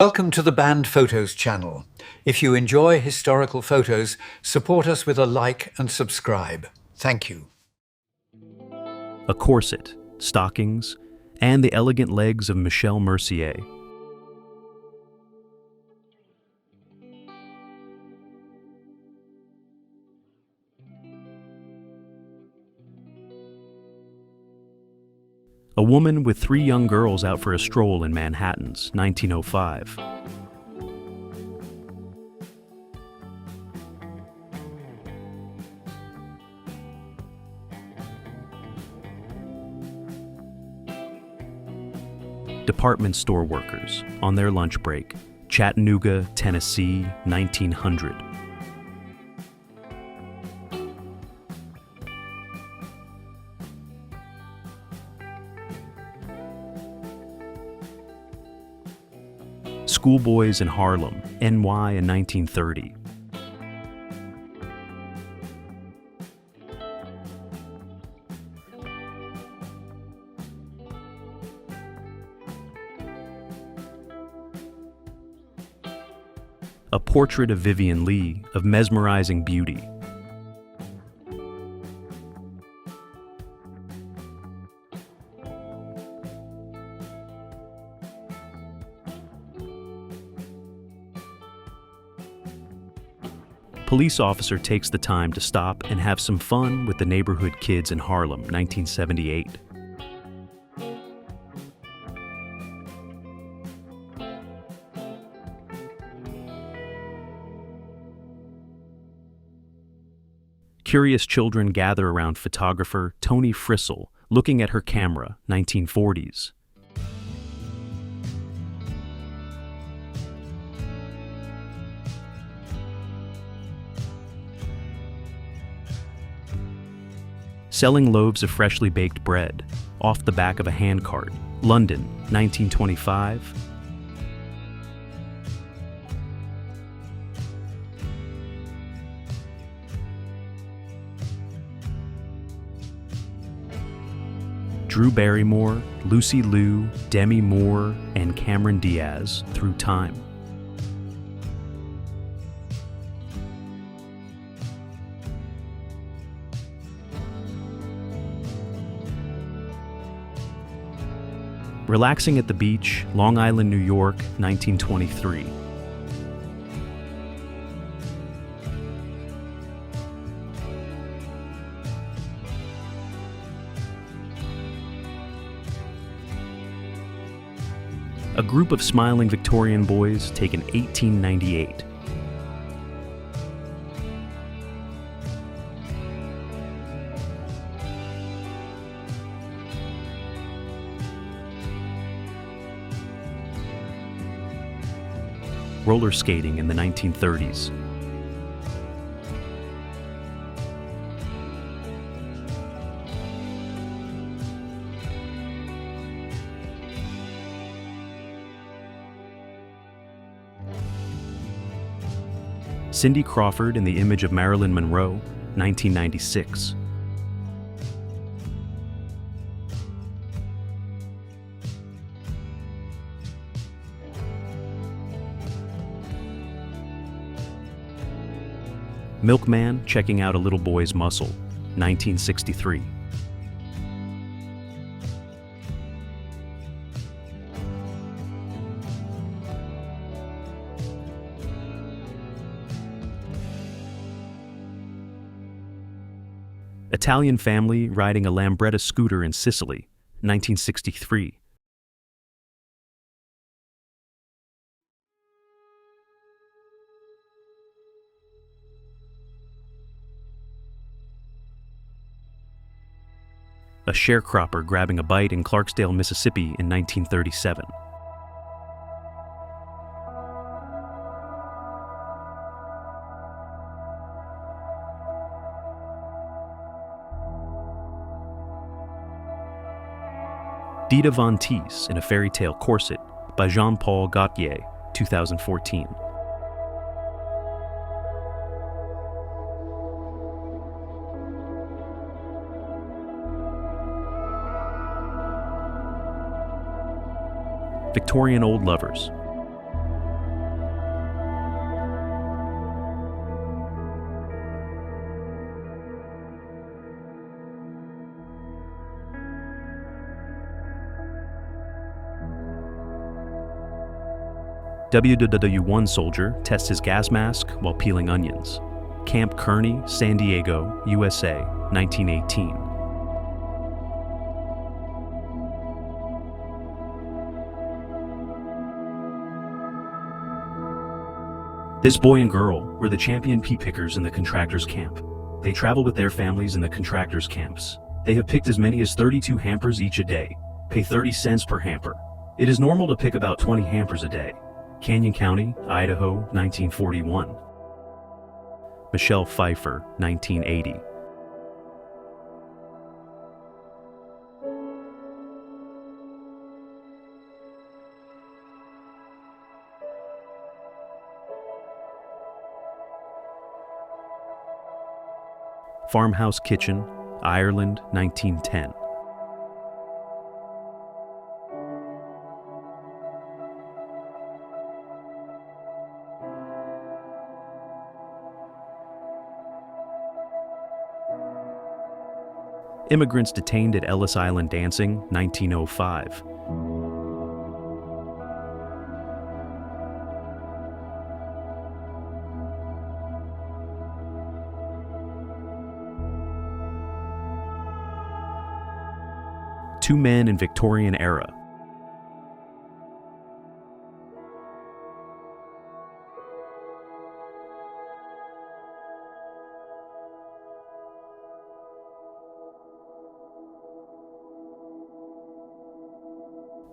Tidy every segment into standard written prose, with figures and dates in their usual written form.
Welcome to the Banned Photos channel. If you enjoy historical photos, support us with a like and subscribe. Thank you. A corset, stockings, and the elegant legs of Michel Mercier. A woman with 3 young girls out for a stroll in Manhattan's 1905. Department store workers on their lunch break, Chattanooga, Tennessee, 1900. Schoolboys in Harlem, NY in 1930. A portrait of Vivian Leigh of mesmerizing beauty. Police officer takes the time to stop and have some fun with the neighborhood kids in Harlem, 1978. Curious children gather around photographer Toni Frissell, looking at her camera, 1940s. Selling loaves of freshly baked bread, off the back of a handcart, London, 1925. Drew Barrymore, Lucy Liu, Demi Moore, and Cameron Diaz through time. Relaxing at the beach, Long Island, New York, 1923. A group of smiling Victorian boys taken 1898. Roller skating in the 1930s. Cindy Crawford in the image of Marilyn Monroe, 1996. Milkman checking out a little boy's muscle, 1963. Italian family riding a Lambretta scooter in Sicily, 1963. A sharecropper grabbing a bite in Clarksdale, Mississippi in 1937. Dita Von Teese in a fairy tale corset by Jean-Paul Gaultier, 2014. Victorian old lovers. WW1 soldier tests his gas mask while peeling onions. Camp Kearney, San Diego, USA, 1918. This boy and girl were the champion pea pickers in the contractors' camp. They travel with their families in the contractors' camps. They have picked as many as 32 hampers each a day. Pay 30 cents per hamper. It is normal to pick about 20 hampers a day. Canyon County, Idaho, 1941. Michelle Pfeiffer, 1980. Farmhouse Kitchen, Ireland, 1910. Immigrants detained at Ellis Island dancing, 1905. Two men in Victorian era.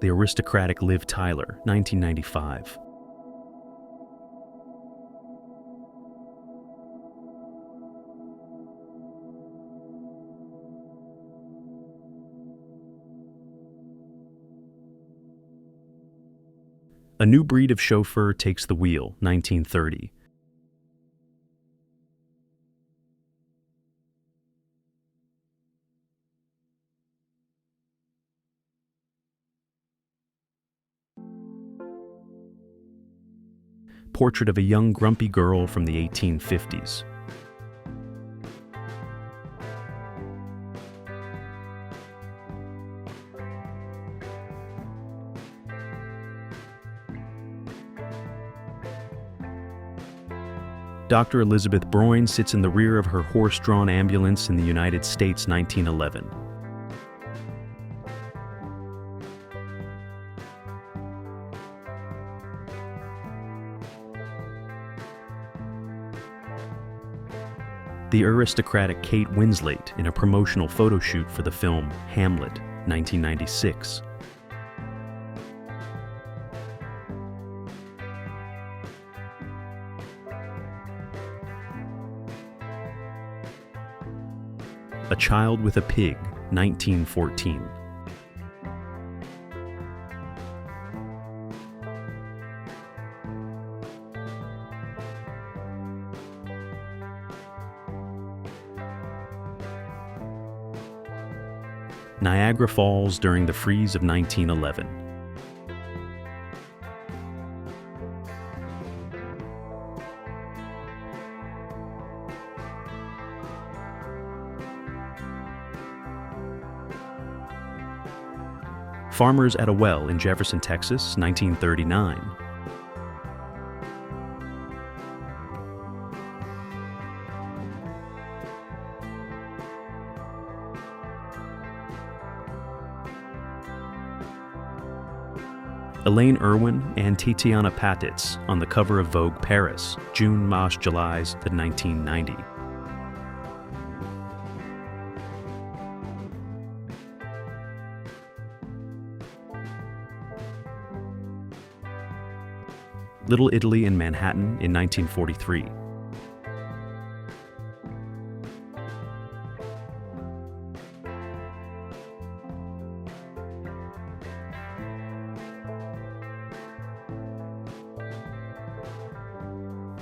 The Aristocratic Liv Tyler, 1995. A New Breed of Chauffeur Takes the Wheel, 1930. Portrait of a young grumpy girl from the 1850s. Dr. Elizabeth Broyne sits in the rear of her horse-drawn ambulance in the United States, 1911. The aristocratic Kate Winslet in a promotional photo shoot for the film Hamlet, 1996. A Child with a Pig, 1914. Niagara Falls during the freeze of 1911. Farmers at a Well in Jefferson, Texas, 1939. Elaine Irwin and Tatiana Patitz on the cover of Vogue Paris, June-July 1990. Little Italy in Manhattan in 1943.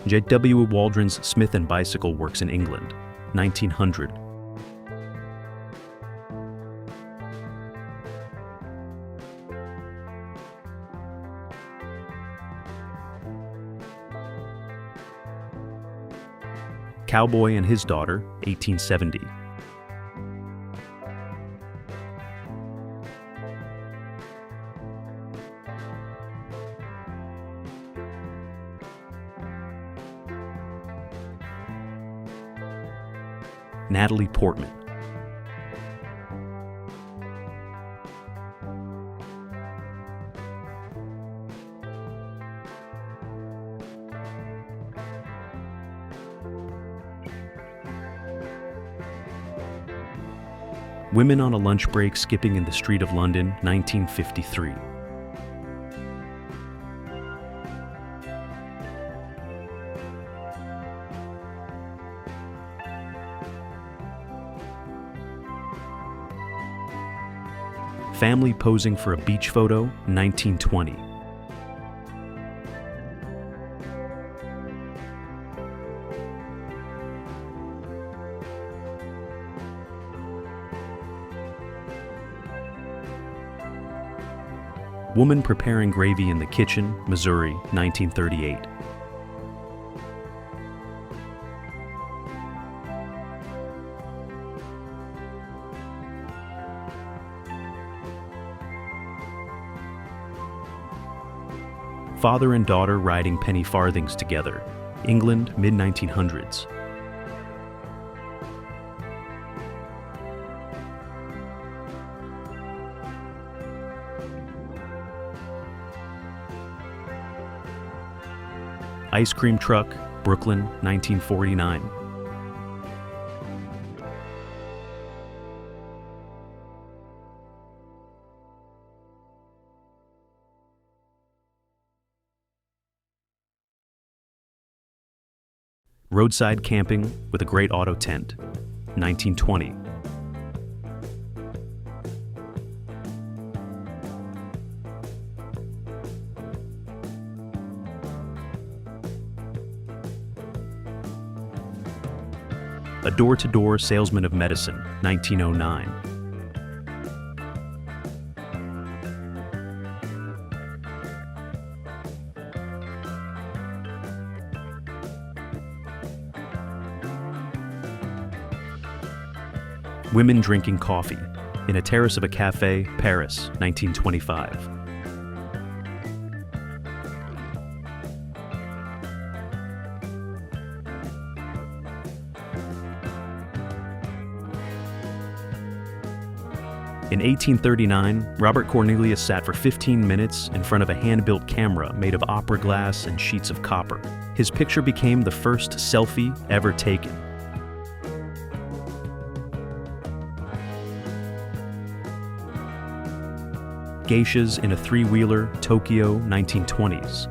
J.W. Waldron's Smith & Bicycle Works in England, 1900. Cowboy and His Daughter, 1870. Natalie Portman. Women on a lunch break skipping in the street of London, 1953. Family posing for a beach photo, 1920. Woman preparing gravy in the kitchen, Missouri, 1938. Father and daughter riding penny farthings together, England, mid-1900s. Ice cream truck, Brooklyn, 1949. Roadside camping with a great auto tent, 1920. A door-to-door salesman of medicine, 1909. Women drinking coffee in a terrace of a cafe, Paris, 1925. In 1839, Robert Cornelius sat for 15 minutes in front of a hand-built camera made of opera glass and sheets of copper. His picture became the first selfie ever taken. Geishas in a three-wheeler, Tokyo, 1920s.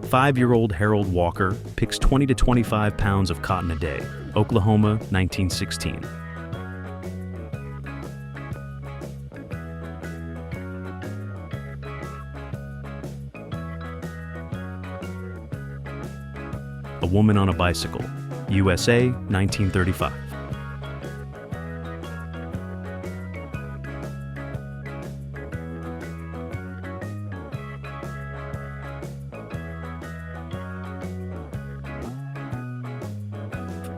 Five-year-old Harold Walker picks 20 to 25 pounds of cotton a day, Oklahoma, 1916. A woman on a bicycle, USA, 1935.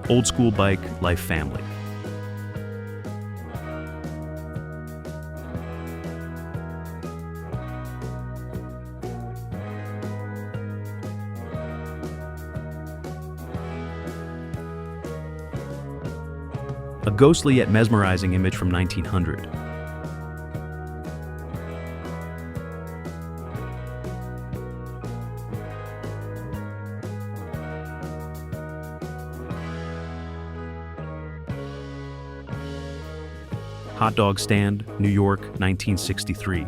Old school bike, life family. A ghostly yet mesmerizing image from 1900. Hot dog stand, New York, 1963.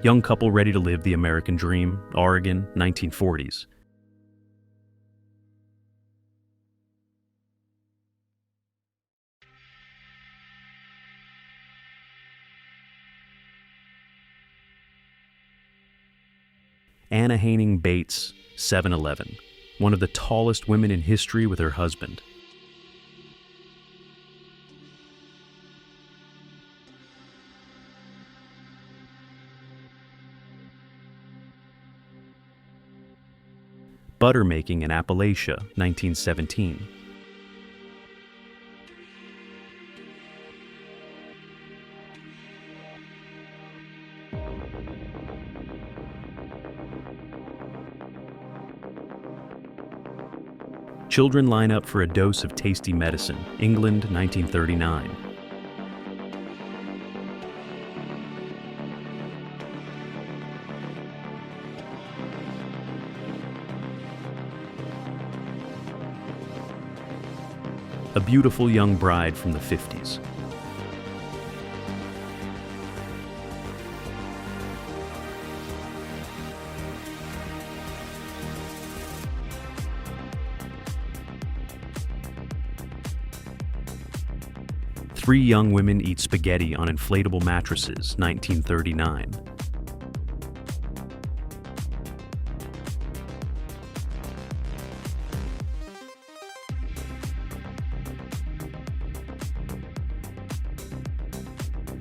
Young couple ready to live the American dream, Oregon, 1940s. Anna Haining Bates, 7'11", one of the tallest women in history with her husband. Butter making in Appalachia, 1917. Children line up for a dose of tasty medicine, England, 1939. A beautiful young bride from the 50s. Three young women eat spaghetti on inflatable mattresses, 1939.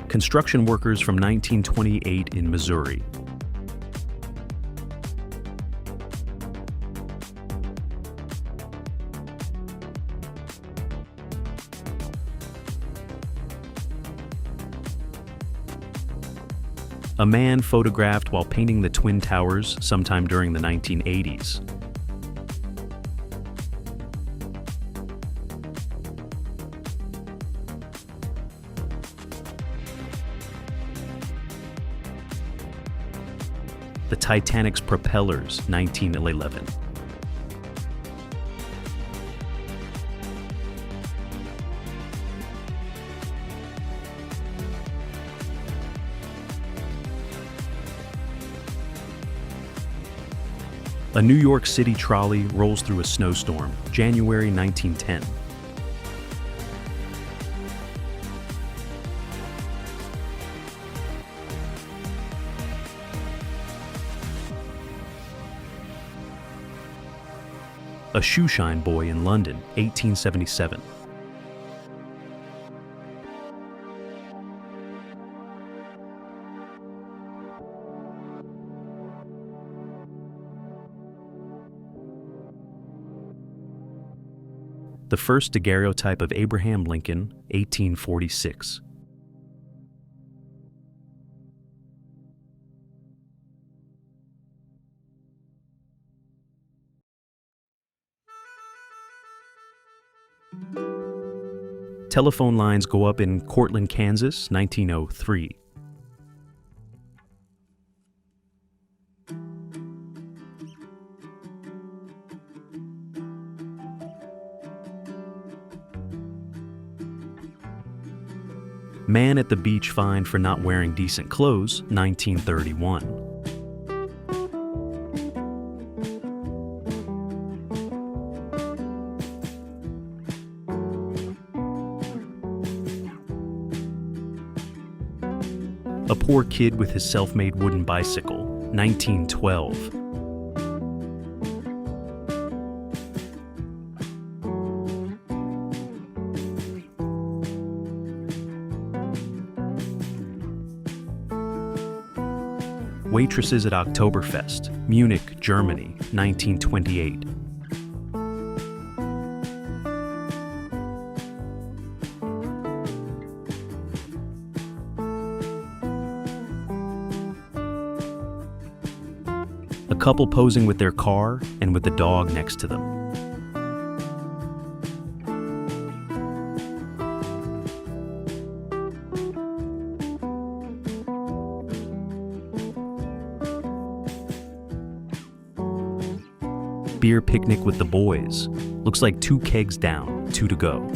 Construction workers from 1928 in Missouri. A man photographed while painting the Twin Towers sometime during the 1980s. The Titanic's propellers, 1911. A New York City trolley rolls through a snowstorm, January 1910. A shoeshine boy in London, 1877. The first daguerreotype of Abraham Lincoln, 1846. Telephone lines go up in Cortland, Kansas, 1903. Man at the beach fined for not wearing decent clothes, 1931. A poor kid with his self-made wooden bicycle, 1912. Waitresses at Oktoberfest, Munich, Germany, 1928. A couple posing with their car and with the dog next to them. Beer picnic with the boys. Looks like 2 kegs down, 2 to go.